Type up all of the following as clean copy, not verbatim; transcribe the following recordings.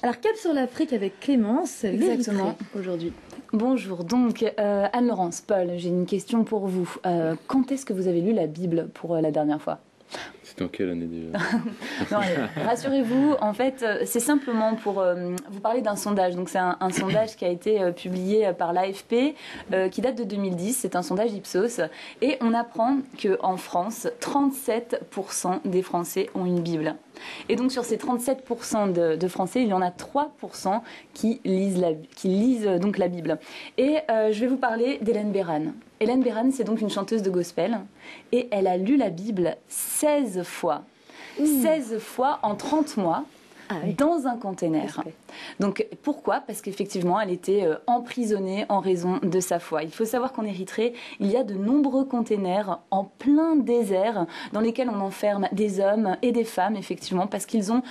Alors, cap sur l'Afrique avec Clémence, exactement, aujourd'hui. Bonjour, donc Anne-Laurence, Paul, j'ai une question pour vous. Quand est-ce que vous avez lu la Bible pour la dernière fois ? C'était en quelle année déjà? Non, rassurez-vous, en fait, c'est simplement pour vous parler d'un sondage. Donc, c'est un sondage qui a été publié par l'AFP, qui date de 2010. C'est un sondage Ipsos. Et on apprend qu'en France, 37% des Français ont une Bible. Et donc, sur ces 37% de Français, il y en a 3% qui lisent donc la Bible. Et je vais vous parler d'Hélène Béran. Hélène Béran, c'est donc une chanteuse de gospel. Et elle a lu la Bible 16 fois. 16 fois en 30 mois. Ah oui. Dans un container. Donc pourquoi ? Parce qu'effectivement, elle était emprisonnée en raison de sa foi. Il faut savoir qu'en Érythrée, il y a de nombreux containers en plein désert dans lesquels on enferme des hommes et des femmes, effectivement, parce qu'ils ont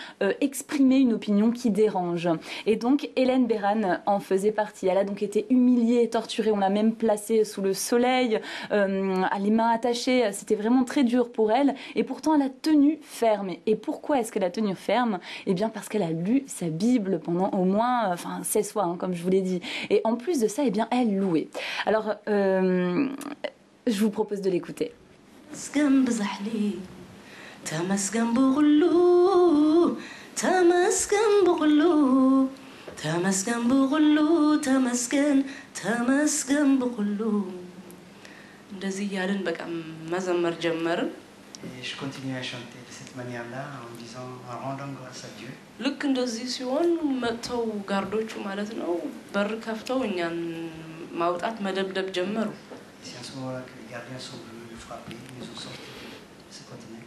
exprimé une opinion qui dérange. Et donc, Hélène Béran en faisait partie. Elle a donc été humiliée, torturée. On l'a même placée sous le soleil, les mains attachées. C'était vraiment très dur pour elle. Et pourtant, elle a tenu ferme. Et pourquoi est-ce qu'elle a tenu ferme ? Eh bien, parce qu'elle a lu sa Bible pendant au moins 16 fois, comme je vous l'ai dit. Et en plus de ça, eh bien, elle louait. Alors, je vous propose de l'écouter. Et je continue à chanter de cette manière-là en disant, en rendant grâce à Dieu. ልክ እንደዚህ ሲሆን መጥተው ጋርዶቹ ማለት ነው በር ከፍተው እኛን ማውጣት መደብደብ ጀመሩ። C'est à ce moment-là que les gardiens sont venus nous frapper, ils nous ont sortis de ce conteneur.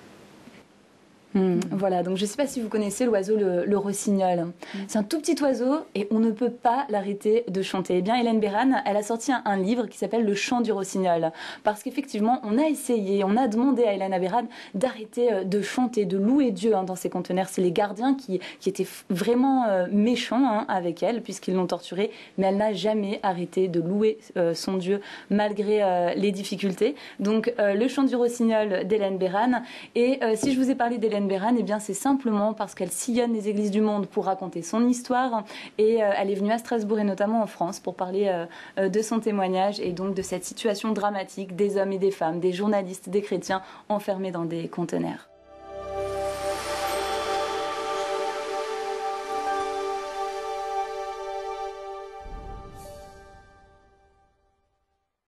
Voilà, donc je ne sais pas si vous connaissez l'oiseau le rossignol. C'est un tout petit oiseau et on ne peut pas l'arrêter de chanter. Eh bien, Hélène Béran, elle a sorti un livre qui s'appelle Le chant du rossignol. Parce qu'effectivement, on a essayé, on a demandé à Hélène Béran d'arrêter de chanter, de louer Dieu dans ces conteneurs. C'est les gardiens qui étaient vraiment méchants avec elle, puisqu'ils l'ont torturée. Mais elle n'a jamais arrêté de louer son Dieu malgré les difficultés. Donc, Le chant du rossignol d'Hélène Béran. Et si je vous ai parlé d'Hélène Béran, eh bien, c'est simplement parce qu'elle sillonne les églises du monde pour raconter son histoire et elle est venue à Strasbourg et notamment en France pour parler de son témoignage et donc de cette situation dramatique des hommes et des femmes, des journalistes, des chrétiens enfermés dans des conteneurs.